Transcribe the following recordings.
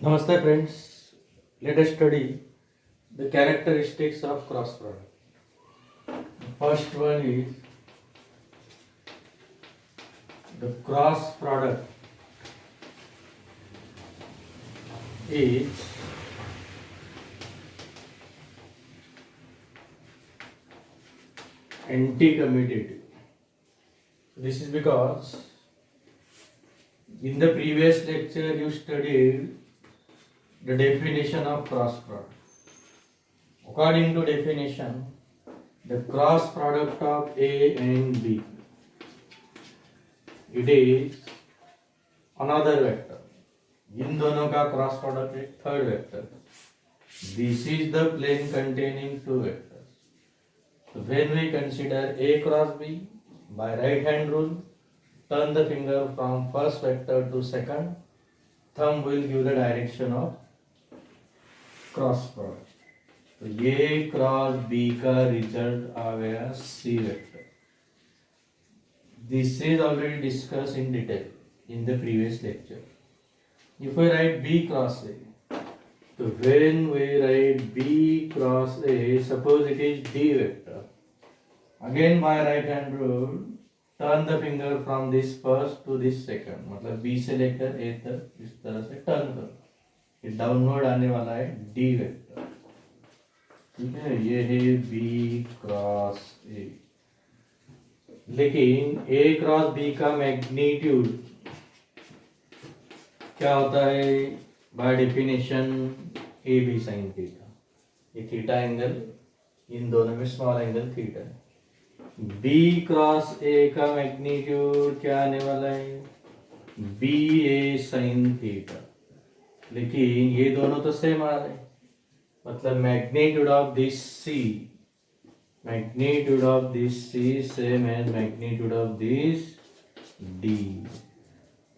Namaste friends, let us study the characteristics of cross product. First one is the cross product is anti-commutative. This is because in the previous lecture you studied the definition of cross product. According to definition, the cross product of A and B, it is another vector. इन दोनों का cross product एक third vector. This is the plane containing two vectors. So when we consider A cross B by right hand rule, turn the finger from first vector to second, thumb will give the direction of cross product. तो A cross B का result आ गया C vector. This is already discussed in detail in the previous lecture. If I write B cross A, so when we write B cross A, suppose it is D vector. Again by right hand rule, turn the finger from this first to this second. मतलब B से लेकर A तक इस तरह से turn करो. ये downward आने वाला है D वेक्टर. ठीक है, ये है B क्रॉस A. लेकिन A क्रॉस B का मैग्नीट्यूड क्या होता है? By definition A B sine theta. ये थीटा एंगल, इन दोनों में स्मॉल एंगल थीटा है. बी क्रॉस ए का मैग्नीट्यूड क्या आने वाला है? B A sine theta. लेकिन ये दोनों तो सेम आ रहे हैं, मतलब magnitude of this C, magnitude of this C same as magnitude of this D.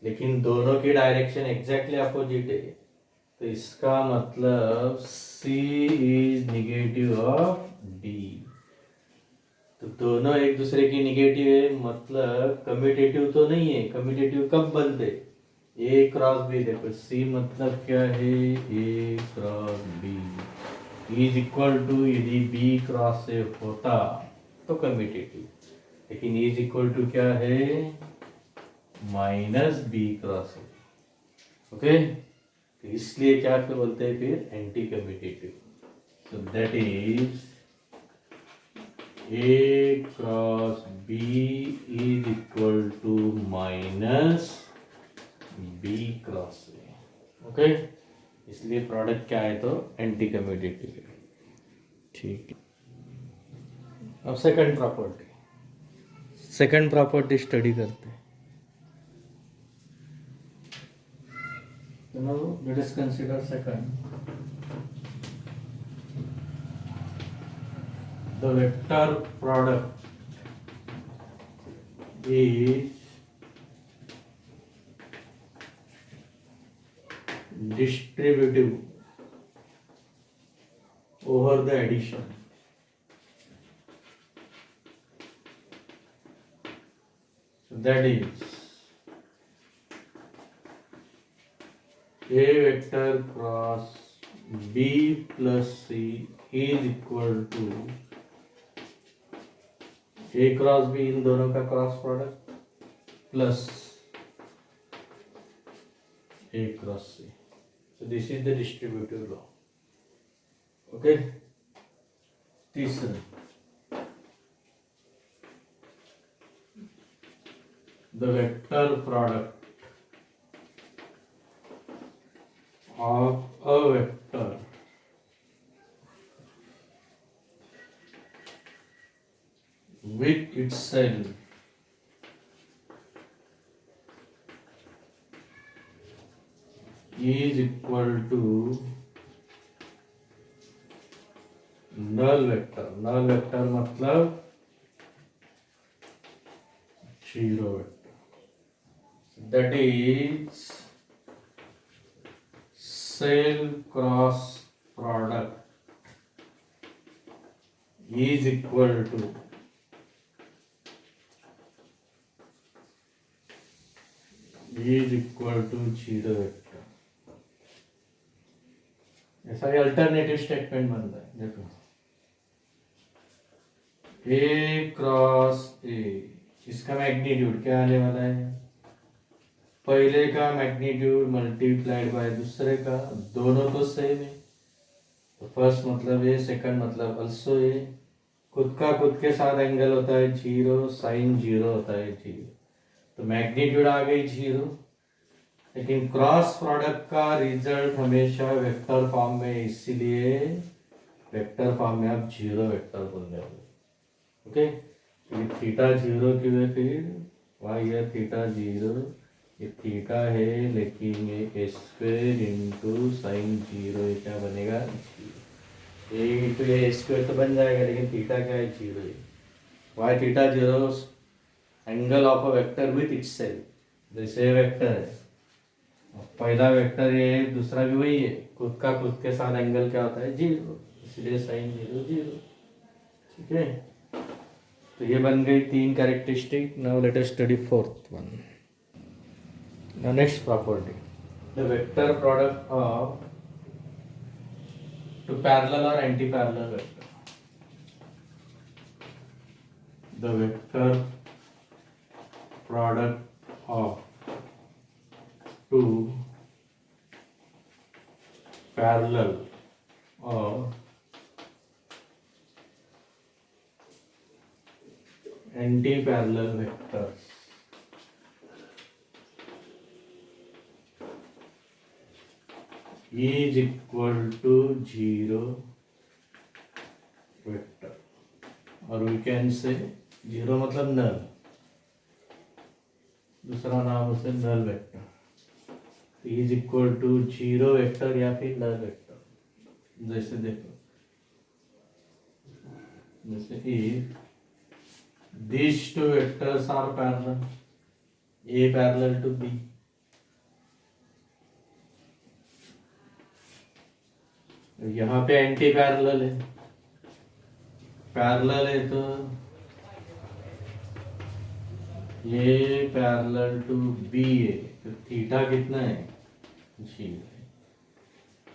लेकिन दोनों की डायरेक्शन एग्जैक्टली अपोजिट है, तो इसका मतलब C is negative of D. तो दोनों एक दूसरे की निगेटिव है, मतलब कम्यूटेटिव तो नहीं है. कम्यूटेटिव कब बनते? A cross B. देखो C मतलब क्या है? A cross B is equal to, यदि B क्रॉस से होता तो कम्यूटेटिव, लेकिन इज इक्वल टू क्या है? Minus B cross A. Okay, तो इसलिए क्या फिर बोलते हैं फिर anti commutative. So that is A cross B is equal to minus B cross A. Okay, इसलिए प्रोडक्ट क्या है? तो एंटी कम्यूटेटिव है. ठीक है, अब सेकंड प्रॉपर्टी स्टडी करते हैं. Now let us consider second. The vector product is distributive over the addition. So that is A vector cross B plus C is equal to A cross B, इन दोनों का cross product, plus A cross C. So this is the distributive law. Okay. तीसरा, the vector product of a vector with itself is equal to null vector. null vector मतलब zero vector. That is self cross product is equal to zero vector. ऐसा ये alternative statement बनता है। देखो ए cross ए, इसका magnitude क्या आने वाला है, पहले का मैग्नीट्यूड मल्टीप्लाइड बाय दूसरे का, दोनों तो सेम है, तो फर्स्ट मतलब ए, सेकंड मतलब अल्सो ए। खुद का खुद के साथ एंगल होता है जीरो, साइन जीरो होता है जीरो, तो मैग्नीट्यूड आ गई जीरो। लेकिन क्रॉस प्रोडक्ट का रिजल्ट हमेशा वेक्टर फॉर्म में, इसीलिए वेक्टर फॉर्म में आप जीरो वेक्टर बोल रहे हो। ओके, थीटा जीरो क्यों है, फिर वाई है थीटा जीरो, ये थीटा है लेकिन ये ए स्क्वेयर इंटू साइन जीरो, ये क्या बनेगा, ए इंटू ए स्क्वेयर तो बन जाएगा, लेकिन थीटा क्या है, जीरो है। Why theta zero angle of a vector with itself, जैसे वेक्टर है, पहला वेक्टर ये है, दूसरा भी वही है, खुद का खुद के साथ एंगल क्या होता है, जीरो, इसलिए साइन जीरो जीरो। ठीक है, तो ये बन गई तीन characteristic. Now let us study fourth one. Now next property, the vector product of two parallel और anti parallel vector, the vector product of two parallel और anti parallel vector is equal to zero vector, और we can say zero मतलब नल, दूसरा नाम उसे null vector, is equal to zero vector या फिर null vector. जैसे देखो, जैसे if these two vectors are parallel, A parallel to B, यहाँ पे एंटी पैरेलल है, पैरेलल है तो ये पैरेलल टू बी है, तो थीटा कितना है, जीरो है।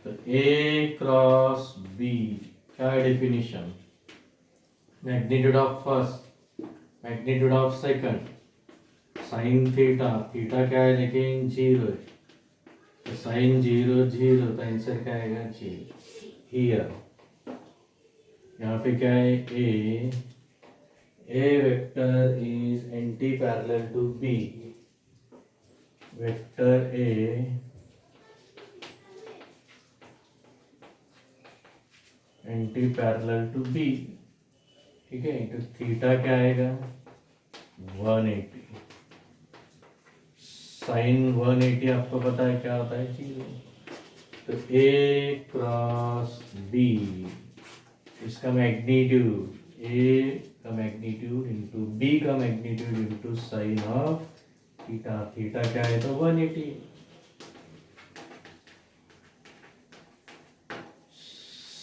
तो ए क्रॉस बी क्या है definition, magnitude of first, magnitude of second, sine theta, theta क्या है लेकिन जीरो है, तो साइन जीरो जीरो, तो आंसर क्या आएगा, जीरो। हियर यहाँ पे क्या है, A vector is anti parallel to B, vector A anti parallel to B. ठीक है, तो थीटा क्या आएगा, 180, साइन 180 आपको पता है क्या होता है, जीरो। तो ए क्रॉस बी, इसका मैग्नीट्यूड, ए का मैग्नीट्यूड इंटू बी का magnitude into sine of theta, theta क्या है तो 180,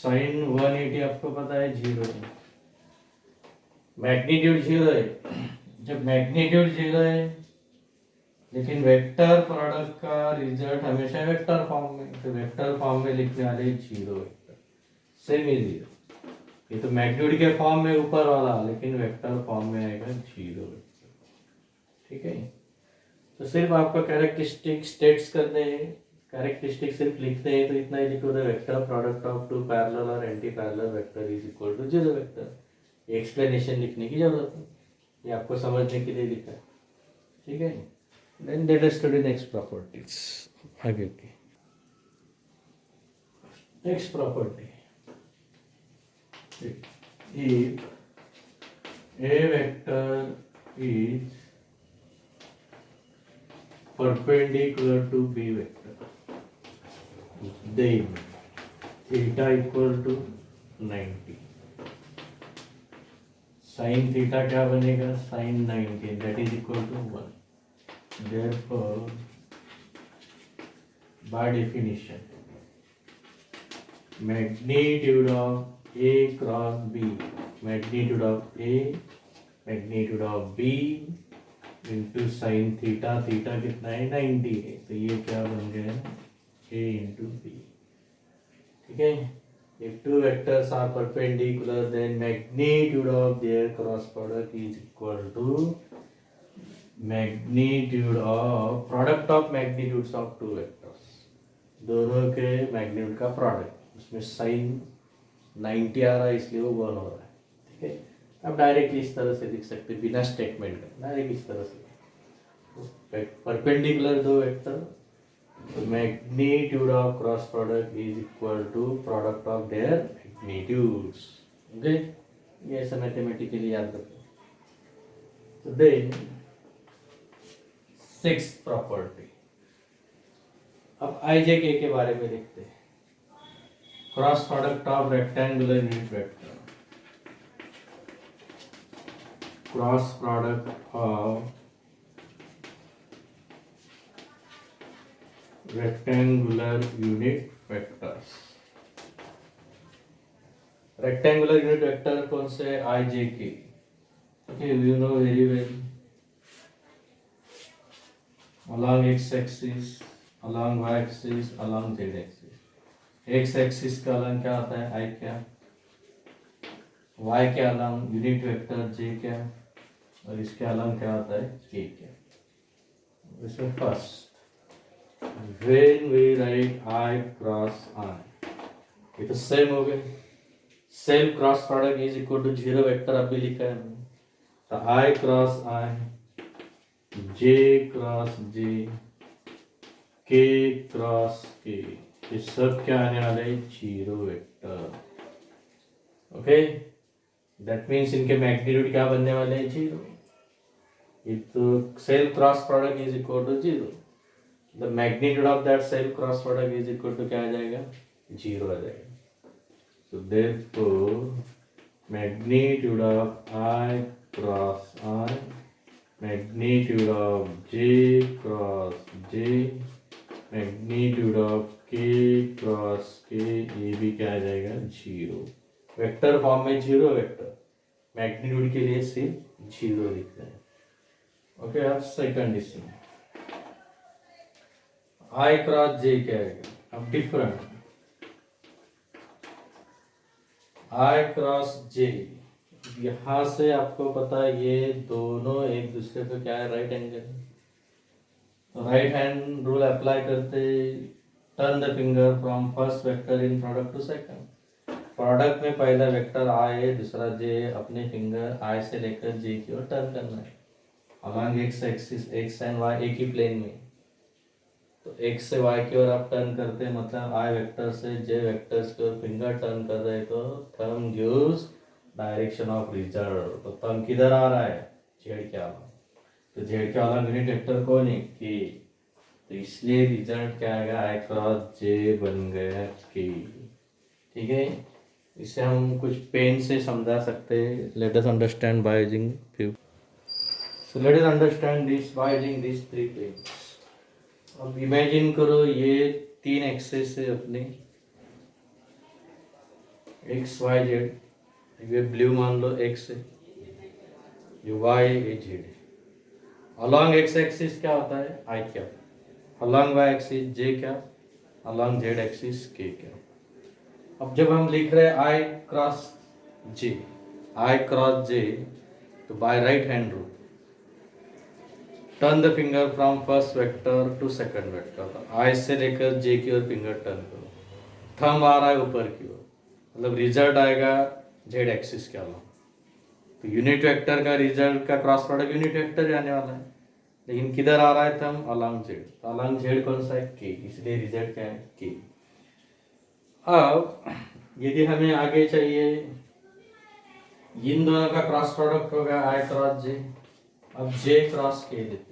साइन 180 आपको पता है जीरो है, मैग्नीट्यूड जीरो है। जब मैग्नीट्यूड जीरो है लेकिन वेक्टर प्रोडक्ट का रिजल्ट हमेशा वेक्टर फॉर्म में, तो वेक्टर फॉर्म में लिखने वाले जीरो वेक्टर, सेम ही जीरो। ये तो मैग्नीट्यूड के फॉर्म में ऊपर वाला, लेकिन वेक्टर फॉर्म में आएगा जीरो वेक्टर। ठीक है, तो सिर्फ आपको कैरेक्टरिस्टिक स्टेट्स करने हैं, कैरेक्टरिस्टिक सिर्फ लिखते हैं, तो इतना ही लिखो, the vector product of two parallel और anti parallel vector is equal to zero vector. Explanation लिखने की जरूरत है, ये आपको समझने के लिए लिखा है। ठीक है, then let us study next properties, आगे की next property, if a vector is perpendicular to b vector, then theta equal to 90, sin theta क्या बनेगा, sin 90, that is equal to 1. Therefore by definition magnitude of A cross B, magnitude of A, magnitude of B into sine theta, theta कितना है 90 है, तो ये क्या बन गया A इंटू बी। ठीक है। If two vectors are perpendicular, then magnitude of their cross product is equal to magnitude of product of magnitudes of two vectors, दोनों के मैग्नीट्यूड का प्रोडक्ट, उसमें साइन 90 आ रहा है इसलिए वो 1 हो रहा है। ठीक है, अब डायरेक्टली इस तरह से लिख सकते बिना स्टेटमेंट का, डायरेक्ट इस तरह से परपेंडिकुलर दो vector, magnitude of cross product is equal to product of their magnitudes. Okay, ये ऐसा मैथमेटिकली याद रखो। तो देन सिक्स्थ प्रॉपर्टी, अब IJK के बारे में लिखते हैं। Cross product of rectangular unit vector, cross product of rectangular unit vectors, rectangular unit vector कौन से? IJK। okay, you know very well, along x axis, along y axis, along z axis। x axis का अलंग क्या होता है? I क्या, y के Alang unit vector j क्या, और इसके अलंग क्या होता है? k क्या। इसमें first when we write I cross I, ये तो सेम हो गए, self cross product is equal to 0 vector अभी लिखा है हमने, तो I cross I, J cross J, K cross K, ये सब क्या आने वाले हैं? 0 वेक्टर। ओके, दैट मीन्स इनके मैग्नीट्यूड क्या बनने वाले हैं? 0। ये तो self cross product is equal to 0, the magnitude of that self cross product is equal to क्या आ जाएगा? 0 आ जाएगा। so therefore magnitude of I cross I, magnitude of J cross J, magnitude of K cross K, ये भी क्या आ जाएगा? 0। Vector form में 0 vector, magnitude के लिए सिर्फ 0 लिखते हैं। ओके, अब सेकंड इसमें I क्रॉस J क्या आएगा? अब डिफरेंट, I क्रॉस J, यहां से आपको पता है ये दोनों एक दूसरे पे क्या है? Right angle. तो राइट हैंड रूल अप्लाई करते, turn the finger from first vector in product to second. Product में पहला वेक्टर I है, दूसरा J, अपने फिंगर I से लेकर J की ओर टर्न करना है along X axis, X and Y एक ही प्लेन में। तो x से y की ओर आप टर्न करते हैं, मतलब I वेक्टर से j वेक्टर्स की ओर फिंगर टर्न कर रहे, तो thumb gives direction of result. तो थंब किधर आ रहा है? z के अलग, तो z के अलग यूनिट वेक्टर कौन है? k, तो इसलिए रिजल्ट क्या आएगा? I क्रॉस j बन गया k। ठीक है, इसे हम कुछ पेन से समझा सकते हैं। Let us understand by using few, so let us understand this by using this 3 pens. अब इमेजिन करो ये 3 एक्सेस है अपने, एक्स वाई जेड, ये ब्लू मान लो एक्स है, ये वाई ये जेड है। अलॉन्ग एक्स एक्सिस क्या होता है? आई क्या, अलॉन्ग वाई एक्सिस जे क्या, अलॉन्ग जेड एक्सिस के क्या। अब जब हम लिख रहे हैं आई क्रॉस जे, आई क्रॉस जे, तो by right hand rule turn the finger from first vector to second vector. I से लेकर जे की ओर फिंगर टर्न करो, थंब आ रहा है ऊपर की ओर, मतलब रिजल्ट आएगा जेड एक्सिस के अलॉन्ग। तो यूनिट वेक्टर का रिजल्ट का क्रॉस प्रोडक्ट यूनिट वेक्टर जाने वाला है, लेकिन किधर आ रहा है? थंब अलॉन्ग जेड, तो अलॉन्ग जेड कौन सा है? के, इसलिए रिजल्ट क्या है? के। अब यदि हमें आगे चाहिए, इन दोनों का क्रॉस प्रोडक्ट होगा आई क्रॉस जे। अब जे क्रॉस के देते,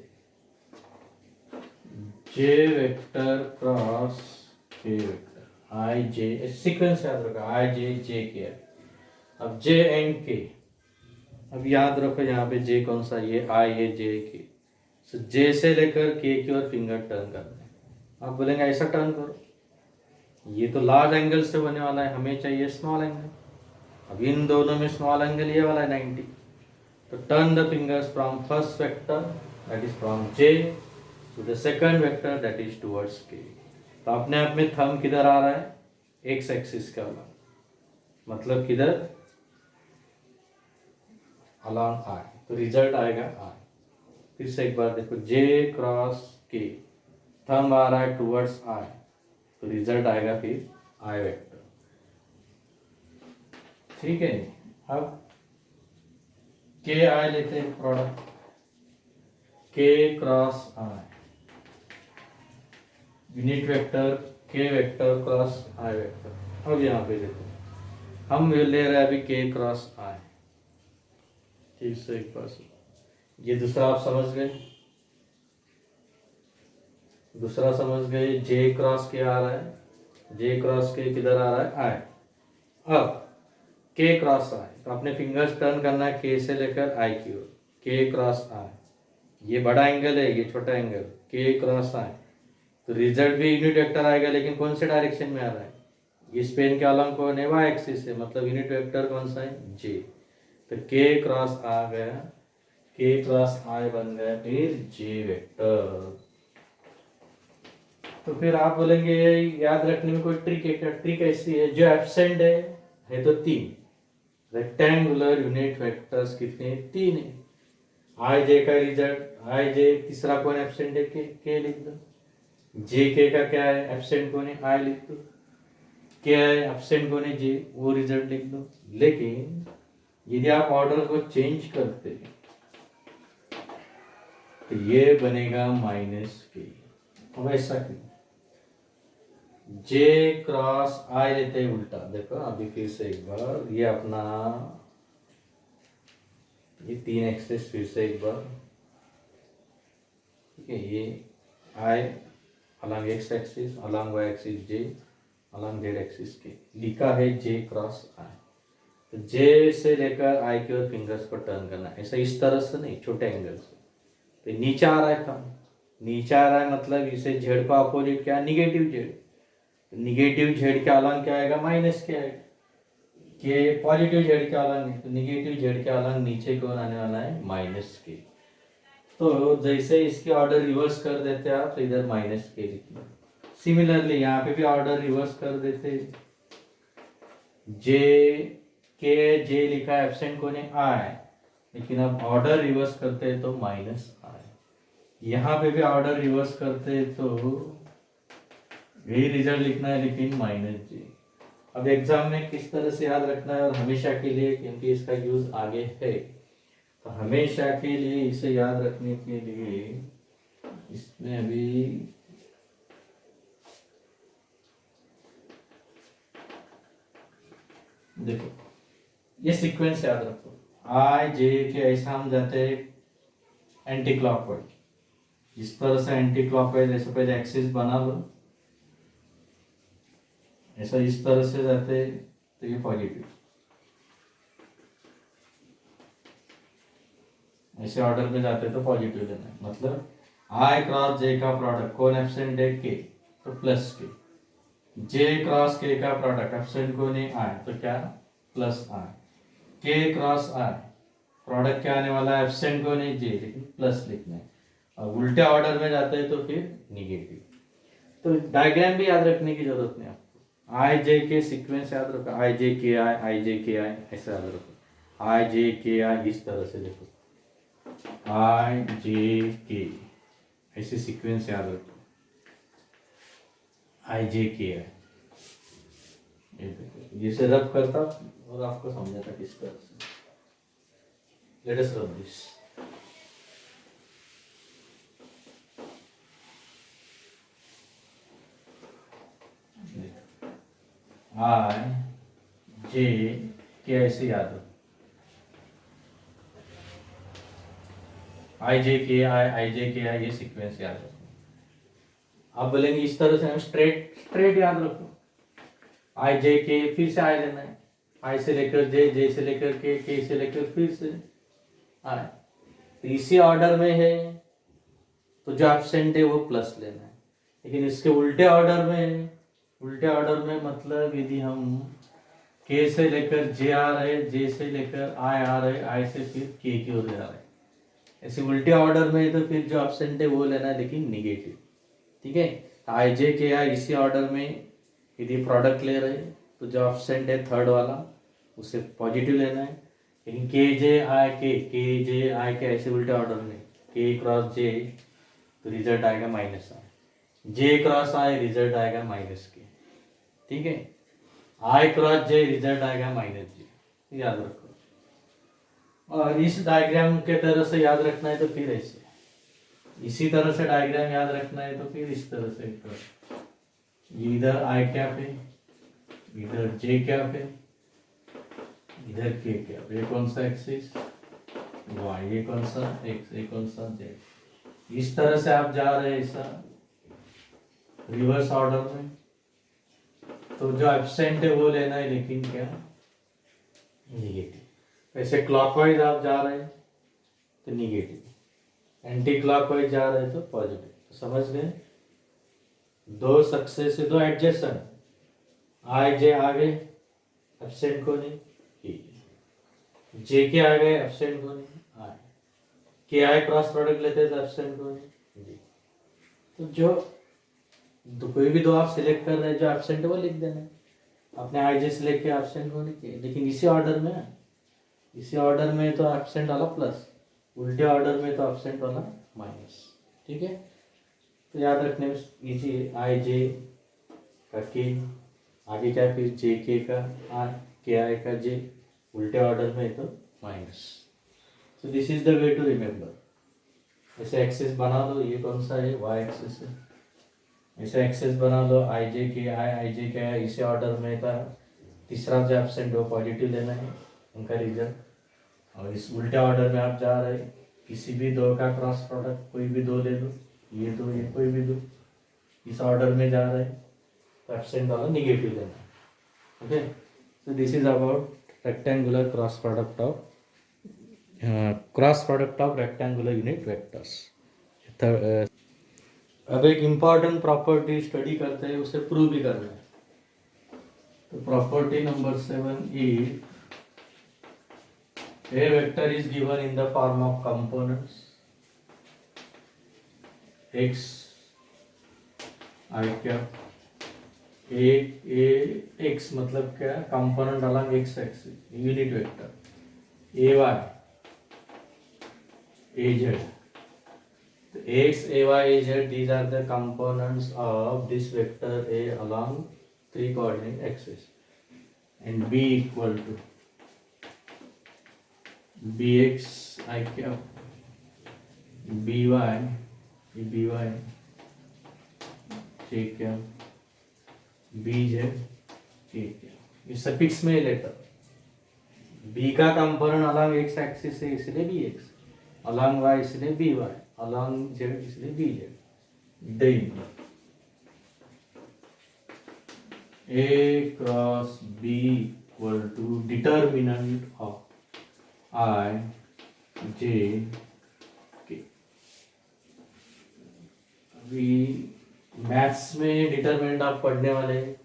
जे वेक्टर क्रॉस के वेक्टर, आई जे, सीक्वेंस याद रखा, आई जे जे के। अब जे एंड के, अब याद रखो यहाँ पे जे कौन सा? ये आई है, जे के। सो जे से लेकर के की ओर फिंगर टर्न करना है। आप बोलेंगे ऐसा टर्न करो, ये तो लार्ज एंगल से होने वाला है, हमें चाहिए स्मॉल एंगल। अब इन दोनों में स्मॉल एंगल ये वाला है 90, तो turn the fingers from first vector that is from J to the second vector that is towards K. तो अपने आप में थंब किधर आ रहा है? एक्स एक्सिस के अलॉन्ग, मतलब किधर, अलॉन्ग आई, तो रिजल्ट आएगा आई। फिर से एक बार देखो, जे क्रॉस के, थंब आ रहा है टुवर्ड्स आई, तो रिजल्ट आएगा फिर आई वेक्टर। ठीक है, अब के आई लेते हैं प्रोडक्ट, के क्रॉस आई, यूनिट वेक्टर के वेक्टर क्रॉस आई वेक्टर। अब यहाँ पे देखो, हम ले रहे हैं अभी के क्रॉस आई। ठीक से एक बार से, ये दूसरा आप समझ गए, दूसरा समझ गए, जे क्रॉस के आ रहा है, जे क्रॉस के किधर आ रहा है, आई। अब के क्रॉस आई, तो अपने फिंगर्स टर्न करना है के से लेकर आई की ओर, के क्रॉस आई, ये बड़ा एंगल है, ये छोटा एंगल, के क्रॉस आई, तो रिजल्ट भी यूनिट वेक्टर आएगा, लेकिन कौन से डायरेक्शन में आ रहा है, इस पेन के अलॉन्ग कौन है, वाई एक्सिस है, मतलब यूनिट वेक्टर कौन सा है, जे। तो के क्रॉस आ गया, के क्रॉस आई बन गया फिर जे वेक्टर। तो फिर आप बोलेंगे याद रखने में कोई ट्रिक है क्या? ट्रिक ऐसी है, जो एब्सेंट है तो तीन, रेक्टेंगुलर यूनिट वेक्टर्स कितने, तीन है। आई जे का रिजल्ट, आई जे, तीसरा कौन एब्सेंट है, के लिख दो। जे के का क्या है, एब्सेंट कौन है, आई लिख दो। क्या है एब्सेंट कौन है, जे, वो रिजल्ट लिख दो। लेकिन यदि आप ऑर्डर को चेंज करते तो ये बनेगा माइनस के। अब ऐसा क्यों, जे क्रॉस आई लेते हैं उल्टा, देखो अभी फिर से एक बार, ये अपना ये तीन एक्सेस फिर से एक बार, ठीक है, ये I along X axis, along Y axis J, along Z axis के, लिखा है जे क्रॉस आई। तो जे से लेकर आई की ओर फिंगर्स को टर्न करना, ऐसा इस तरह से नहीं, छोटे एंगल से। तो नीचे आ रहा है था, नीचे आ रहा है मतलब इसे जेड का अपोजिट क्या, निगेटिव जेड, निगेटिव जेड के अलॉन्ग क्या आएगा, माइनस के आएगा। के पॉजिटिव जेड के अलॉन्ग है, तो निगेटिव जेड के अलॉन्ग नीचे कौन आने वाला है, माइनस के। तो जैसे इसके ऑर्डर रिवर्स कर देते हैं आप, तो इधर माइनस के लिखना। सिमिलरली यहाँ पे भी ऑर्डर रिवर्स कर देते, जे के जे लिखा है, एब्सेंट कौन है, आई, लेकिन अब ऑर्डर रिवर्स करते हैं तो माइनस आई। यहाँ पे भी ऑर्डर रिवर्स करते हैं तो यही रिजल्ट लिखना है, लेकिन माइनस जे। अब एग्जाम में किस तरह से याद रखना है, और हमेशा के लिए, क्योंकि इसका यूज आगे है, तो हमेशा के लिए इसे याद रखने के लिए इसमें अभी देखो, ये सीक्वेंस याद रखो, आई जे के ऐसा हम जाते हैं एंटी क्लॉकवाइज, जिस तरह से एंटी क्लॉकवाइज, ऐसे पहले एक्सिस बना लो, ऐसा इस तरह से जाते तो ये पॉजिटिव, ऐसे ऑर्डर में जाते तो पॉजिटिव लेना है। मतलब आई क्रॉस जे का प्रोडक्ट, कौन एब्सेंट है, के, तो प्लस के। जे क्रॉस के का प्रोडक्ट, एब्सेंट कौन है, आई, तो क्या, प्लस आई। के क्रॉस आई, प्रोडक्ट क्या आने वाला है, एब्सेंट कौन है, जे, लेकिन प्लस लिखना है। और उल्टे ऑर्डर में जाते हैं तो फिर निगेटिव। तो डायग्राम भी याद रखने की जरूरत नहीं आपको, आई जे के सीक्वेंस याद रखो, आई जे के आई जे के आई, ऐसा याद रखो। आई जे के आई इस तरह से देखो, आई जे के, ऐसे सीक्वेंस याद रखो, आई जे के आई, जिसे रब करता और आपको समझाता किस तरह से। Let us rub this, I J के ऐसे याद रखो, आई जे के आई जे के आई, ये सीक्वेंस याद रखो। आप बोलेंगे इस तरह से हम स्ट्रेट स्ट्रेट याद रखो, आई जे के, फिर से आई लेना है, आई से लेकर जे से लेकर के से लेकर फिर से आई, तो इसी ऑर्डर में है तो जो एब्सेंट है वो प्लस लेना है। लेकिन इसके उल्टे ऑर्डर में, उल्टे ऑर्डर में मतलब यदि हम के से लेकर जे आ रहे, जे से लेकर आई आ रहे, आई से फिर के की ओर जा रहे, ऐसे उल्टे ऑर्डर में तो फिर जो एब्सेंट है वो लेना है, लेकिन निगेटिव। ठीक है, आई जे के आई इसी ऑर्डर में यदि प्रोडक्ट ले रहे हैं तो जो ऑप्शन है थर्ड वाला उसे पॉजिटिव लेना है। लेकिन के जे आई के ऐसे उल्टे ऑर्डर में के क्रॉस जे तो रिजल्ट आएगा -i, J cross I result आएगा -k, ठीक है। आई क्रॉस जे रिजल्ट आएगा -j, याद रखो। और इस डायग्राम के तरह से याद रखना है तो फिर ऐसे, इसी तरह से डायग्राम याद रखना है तो फिर इस तरह से इधर आई कैप है, इधर जे कैप है, इधर के कैप। ये कौन सा एक्सिस वाई, ये कौन सा एक्स, ये कौन सा जेड। इस तरह से आप जा रहे हैं ऐसा रिवर्स ऑर्डर में, तो जो एब्सेंट है वो लेना है, लेकिन क्या निगेटिव। ऐसे क्लॉकवाइज आप जा रहे हैं तो निगेटिव, एंटी क्लॉकवाइज जा रहे हैं तो पॉजिटिव। तो समझ गए, दो सक्सेस दो एडजेसेंट, आई जे आ गए एब्सेंट को नहीं, जे के आ गए एब्सेंट को नहीं, आई के आई क्रॉस प्रोडक्ट लेते हैं तो एब्सेंट को नहीं जी। तो जो तो कोई भी दो आप सिलेक्ट कर रहे हैं, जो एब्सेंट है वो लिख देना है, अपने आई जे से लेके एब्सेंट को नहीं। लेकिन इसी ऑर्डर में तो एब्सेंट वाला प्लस, उल्टे ऑर्डर में तो एब्सेंट वाला माइनस, ठीक है। तो याद रखने में इजी है, आई जे का के आगे क्या, फिर जे के का आई, के आई का जे, उल्टे ऑर्डर में तो minus. So this is the way to remember. ऐसे एक्सेस बना लो, ये कौन सा है वाई एक्सेस है, ऐसे एक्सेस बना लो, आई जे के आई, इसी ऑर्डर में था। तीसरा जो एब्सेंट वो पॉजिटिव लेना है उनका रिजल्ट। और इस उल्टे ऑर्डर में आप जा रहे हैं, किसी भी दो का क्रॉस प्रोडक्ट कोई भी दो ले लो, ये दो ये कोई भी दो, इस ऑर्डर में जा रहे हैं तो एब्सेंट वाला निगेटिव लेना है। Okay, so this is about rectangular cross product of rectangular unit vectors. अब एक इम्पॉर्टेंट प्रॉपर्टी स्टडी करते हैं, उसे प्रूव भी करना है। तो property number 7 is a vector is given in the form of components x I cap a x मतलब क्या, component along x axis, unit vector a y a z। तो x a y a z these are the components of this vector a along 3 coordinate axis, and b equal to bx I cap by by j cap bz k cap। ये suffix में letter b का component along x axis है इसलिए bx, along y इसलिए by, along z इसलिए bz। Then a cross b equal to determinant of I J K। अभी maths में determinant आप पढ़ने वाले हैं,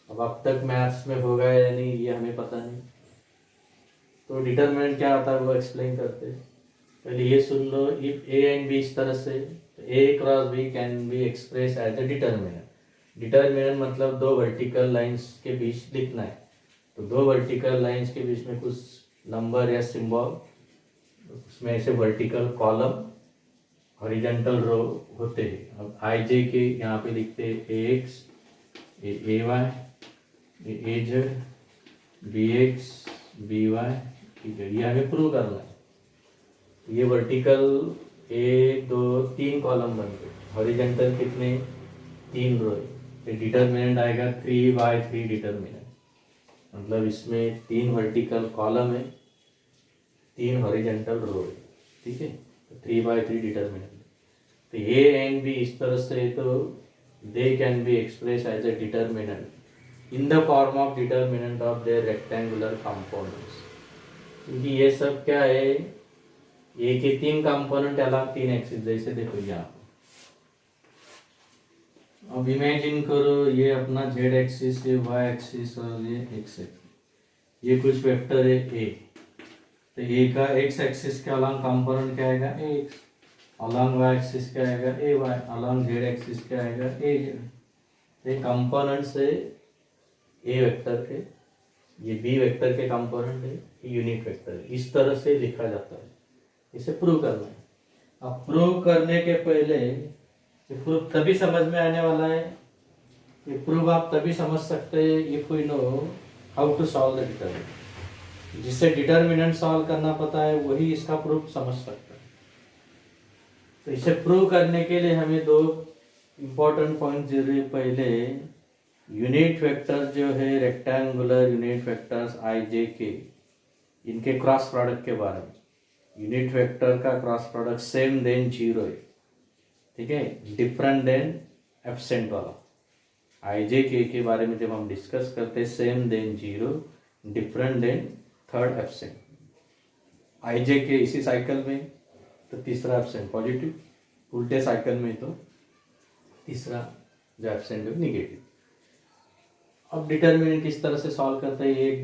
अब तक मैथ्स में होगा या नहीं ये हमें पता नहीं। तो डिटरमिनेंट क्या होता है वो एक्सप्लेन करते हैं। पहले ये सुन लो, इफ ए एंड बी इस तरह से, A cross B can be express as a determinant. Determinant मतलब दो वर्टिकल लाइंस के बीच लिखना है, तो दो वर्टिकल लाइंस के बीच में कुछ नंबर या सिंबल, उसमें ऐसे वर्टिकल कॉलम हॉरिजॉन्टल रो होते हैं। अब आई जे के यहाँ पे लिखते हैं A X A Y A Z B X B Y ठीक है, ये हमें प्रूव करना है। ये वर्टिकल ए दो तीन कॉलम बनते हैं, हॉरिजॉन्टल कितने 3 रो है, डिटरमिनेंट आएगा 3/3 डिटरमिनेंट, मतलब इसमें 3 वर्टिकल कॉलम है 3 हॉरिजॉन्टल रो है, ठीक है। तो 3/3 डिटरमिनेंट। तो ए एंड बी इस तरह से, तो they can be express as a determinant in the form of determinant of their rectangular components. क्योंकि ये सब क्या है, ए के 3 कंपोनेंट अलग 3 एक्सिस, जैसे देखो यहाँ। अब इमेजिन करो ये अपना जेड एक्सिस है, वाई एक्सिस और ये एक्स एक्सिस, ये कुछ वेक्टर है ए। तो ए का एक्स एक्सिस के अलॉन्ग कंपोनेंट क्या आएगा एक्स, अलॉन्ग वाई एक्सिस क्या आएगा ए वाई, अलॉन्ग जेड एक्सिस क्या आएगा ए जेड। ये कंपोनेंट से ए वेक्टर के, ये बी वेक्टर के कंपोनेंट है, ये यूनिट वेक्टर है। इस तरह से लिखा जाता है। इसे प्रूव करना है। अब प्रूव करने के पहले, ये प्रूव तभी समझ में आने वाला है, ये प्रूव आप तभी समझ सकते हैं if we know how to solve the determinant. जिसे डिटर्मिनेंट सॉल्व करना पता है वही इसका प्रूफ समझ सकता है। तो इसे प्रूव करने के लिए हमें दो इम्पोर्टेंट पॉइंट जरूरी। पहले यूनिट वेक्टर जो है, रेक्टेंगुलर यूनिट वेक्टर्स आई जे के, इनके क्रॉस प्रोडक्ट के बारे में। यूनिट वेक्टर का cross product same then zero है, ठीक है, डिफरेंट देन एब्सेंट वाला। आई जे के बारे में जब हम डिस्कस करते हैं, same then zero, different then third absent. I J के इसी साइकिल में तो तीसरा एब्सेंट पॉजिटिव, उल्टे साइकिल में तो तीसरा जो एब्सेंट है निगेटिव। अब डिटर्मिनेंट किस तरह से सॉल्व करते हैं, एक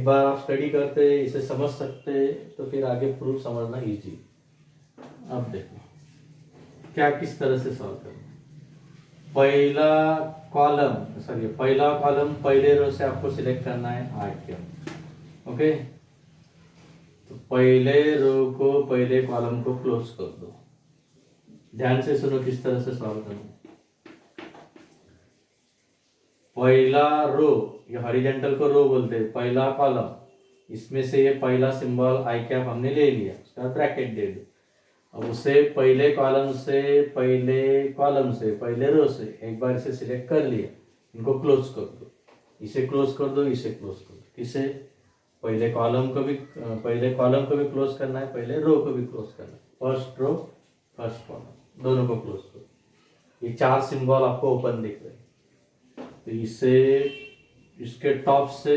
बार आप स्टडी करते हैं, इसे समझ सकते हैं, तो फिर आगे प्रूफ समझना इजी। अब देखो क्या किस तरह से सॉल्व करना। पहला कॉलम पहले रो से आपको सिलेक्ट करना है आई के, ओके। तो पहले रो को, पहले कॉलम को क्लोज कर दो। ध्यान से सुनो किस तरह से सॉल्व करना। पहला रो, ये हॉरिजॉन्टल को रो बोलते हैं, पहला कॉलम, इसमें से ये पहला सिंबल आई कैप हमने ले लिया, उसका ब्रैकेट दे दो। अब उसे पहले कॉलम से, पहले रो से एक बार इसे सिलेक्ट कर लिया, इनको क्लोज कर दो। इसे क्लोज कर दो, इसे क्लोज कर दो। इसे पहले कॉलम को भी क्लोज करना है, पहले रो को भी क्लोज करना है। फर्स्ट रो फर्स्ट कॉलम दोनों को क्लोज करो। ये चार सिंबल आपको ओपन दिख रहे हैं। तो इसे इसके टॉप से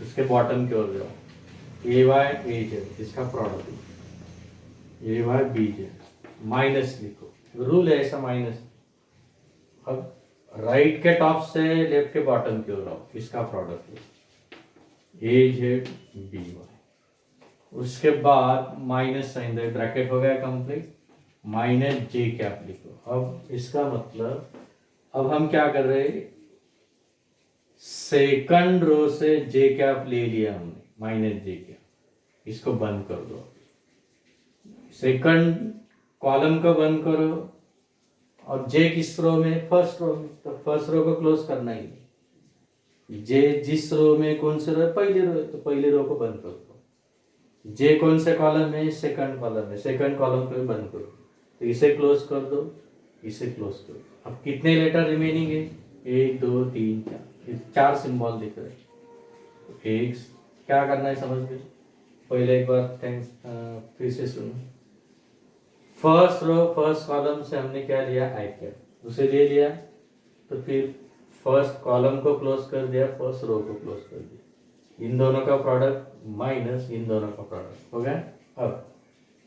इसके बॉटम की ओर जाओ। ए वाई ए जेड इसका प्रोडक्ट, ए वाई बी जेड, माइनस लिखो, रूल है ऐसा माइनस। अब राइट के टॉप से लेफ्ट के बॉटम की ओर आओ, इसका product A Z B Y. उसके बाद माइनस साइन दे, ब्रैकेट हो गया कंप्लीट, माइनस जे कैप लिखो। अब इसका मतलब, अब हम क्या कर रहे हैं, सेकंड रो से जे कैप ले लिया हमने, माइनस जे कैप, इसको बंद कर दो। सेकंड कॉलम को बंद करो, और जे किस रो में, फर्स्ट रो में, तो फर्स्ट रो को क्लोज करना ही। जे जिस रो में, कौन से रो है, पहले रो है, तो पहले रो को बंद कर दो। जे कौन से कॉलम में, सेकंड कॉलम में, सेकंड कॉलम को बंद करो। तो इसे क्लोज कर दो, इसे क्लोज कर दो। अब कितने लेटर रिमेनिंग है, 1 2 3 4, चार सिंबल दिख रहे हैं। एक क्या करना है समझ गए। पहले एक बार फिर से सुनो। फर्स्ट रो फर्स्ट कॉलम से हमने क्या लिया, आई कैप, उसे ले लिया। तो फिर फर्स्ट कॉलम को क्लोज कर दिया, फर्स्ट रो को क्लोज कर दिया। इन दोनों का प्रोडक्ट माइनस इन दोनों का प्रोडक्ट हो गया। अब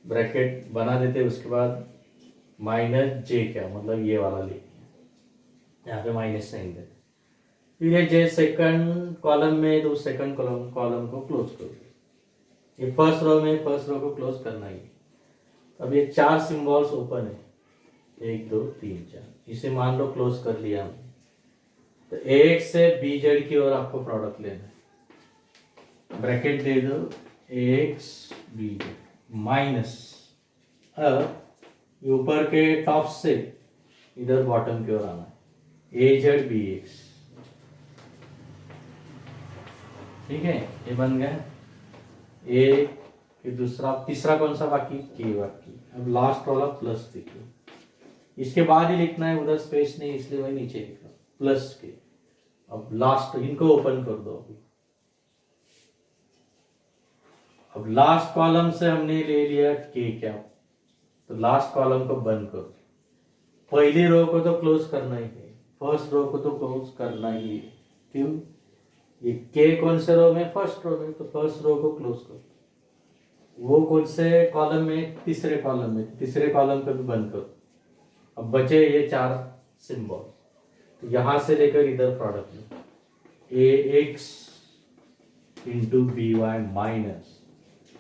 ब्रैकेट बना देते, उसके बाद माइनस जे क्या, मतलब ये वाला ले, यहाँ पे माइनस साइन देते। फिर ये जे सेकंड कॉलम में, तो सेकंड कॉलम को क्लोज कर दो। ये फर्स्ट रो में, फर्स्ट रो को क्लोज करना ही। अब ये चार सिंबल्स ओपन है, 1 2 3 4, इसे मान लो क्लोज कर लिया हमने। तो एक से बी जेड की ओर आपको प्रोडक्ट लेना है, ब्रैकेट दे दो, एक्स बी जेड माइनस, अब ऊपर के टॉप से इधर बॉटम की ओर आना है, ए जेड बी एक्स, ठीक है, ये बन गया। ए फिर दूसरा, तीसरा कौन सा बाकी, के बाकी। अब लास्ट वाला प्लस लिखो, इसके बाद ही लिखना है, उधर स्पेस नहीं, इसलिए वही नीचे लिखा प्लस के। अब लास्ट, इनको ओपन कर दो अभी। अब लास्ट कॉलम से हमने ले लिया के क्या, तो लास्ट कॉलम को बंद करो। पहली रो को तो क्लोज करना ही है, फर्स्ट रो को तो क्लोज करना ही है। क्यों, ये के कौन से रो में, फर्स्ट रो में, तो फर्स्ट रो को क्लोज करो। वो कौन से कॉलम में, तीसरे कॉलम में, तीसरे कॉलम को भी बंद करो। अब बचे ये चार सिंबल, तो यहां से लेकर इधर प्रोडक्ट लो, A X into B Y minus,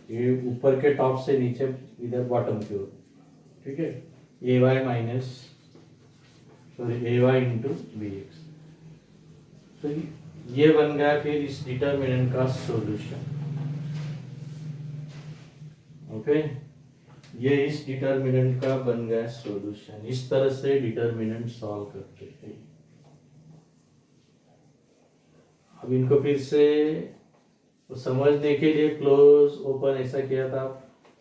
ये ऊपर के टॉप से नीचे इधर बॉटम की ओर, ठीक है, ए वाई माइनस सॉरी ए वाई इंटू बी एक्स। तो ये बन गया फिर इस डिटर्मिनेंट का सॉल्यूशन। ओके, ये इस डिटर्मिनेंट का बन गया सॉल्यूशन। इस तरह से डिटर्मिनेंट सॉल्व करते हैं। अब इनको फिर से समझने के लिए क्लोज ओपन ऐसा किया था,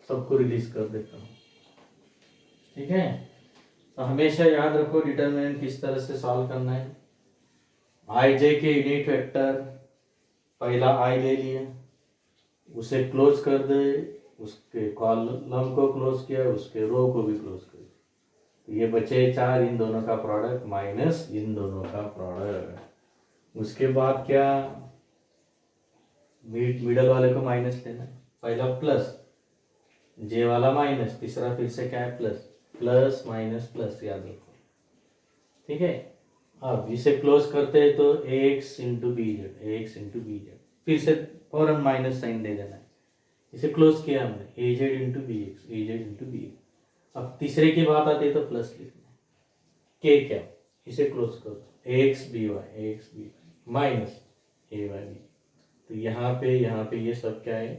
सबको रिलीज कर देता हूँ। ठीक है, तो हमेशा याद रखो डिटर्मिनेंट किस तरह से सॉल्व करना है। आई जे के यूनिट वेक्टर, पहला आई ले लिया, उसे क्लोज कर दे, उसके कॉलम को क्लोज किया, उसके रो को भी क्लोज कर दिया। तो ये बचे 4, इन दोनों का प्रोडक्ट माइनस इन दोनों का प्रोडक्ट। उसके बाद क्या, मिडल वाले को माइनस लेना है। पहला प्लस, जे वाला माइनस, तीसरा फिर से क्या है प्लस, प्लस माइनस प्लस, याद रखो। ठीक है, अब इसे क्लोज करते हैं तो X into B Z, X into B Z, फिर से फौरन माइनस साइन दे देना है। इसे क्लोज किया हमने, ए जेड इंटू बी एक्स, ए जेड इंटू बी एक्स। अब तीसरे की बात आती है तो प्लस लिखना है। के क्या, इसे क्लोज करो, X B Y, X B minus A Y B. तो यहाँ पे ये सब क्या है,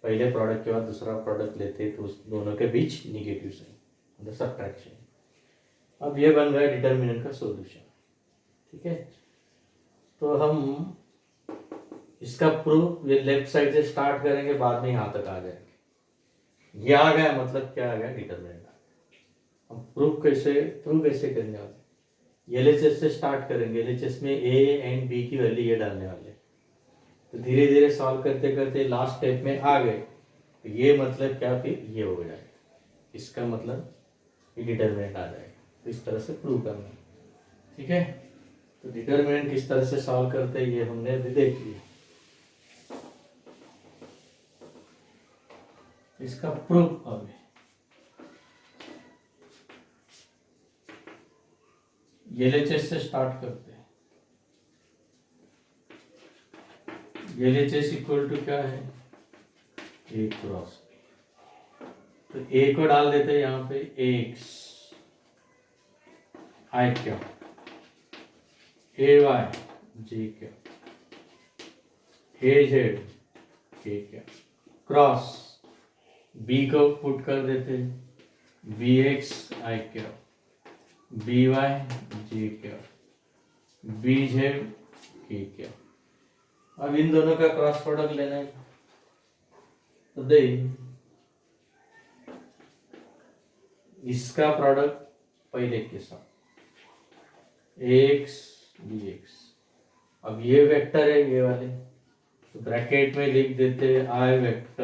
पहले प्रोडक्ट के बाद दूसरा प्रोडक्ट लेते हैं तो उस दोनों के बीच निगेटिव साइन, मतलब सब्ट्रैक्शन। अब ये बन गया डिटर्मिनेंट का सॉल्यूशन। ठीक है, तो हम इसका प्रूफ ये लेफ्ट साइड से स्टार्ट करेंगे, बाद में यहाँ तक आ जाएंगे। ये आ गया मतलब क्या आ गया, डिटर्मिनेंट। हम प्रूफ कैसे करेंगे, एलएचएस से स्टार्ट करेंगे। एलएचएस में ए एंड बी की वैल्यू ये डालने वाले, तो धीरे धीरे सॉल्व करते करते लास्ट स्टेप में आ गए। तो ये मतलब क्या, फिर ये हो जाएगा, इसका मतलब ये डिटर्मिनेंट आ जाएगा। तो इस तरह से प्रूव करना है। ठीक है, तो डिटर्मिनेंट किस तरह से सॉल्व करते हैं ये हमने अभी देख लिया। इसका प्रूफ अभी एलएचएस से स्टार्ट करते हैं। एलएचएस इक्वल टू क्या है, ए क्रॉस। तो ए को डाल देते हैं यहाँ पे, एक्स आई क्या, ए वाई जी क्या, ए जेड के क्या, क्रॉस बी को पुट कर देते हैं, बी एक्स आई क्या, बी वाई जी क्या, बी जेड के क्या। अब इन दोनों का क्रॉस प्रोडक्ट लेना है। तो दे इसका प्रोडक्ट पहले के साथ, एक्स बी एक्स। अब ये वेक्टर है ये वाले, तो ब्रैकेट में लिख देते आई वेक्टर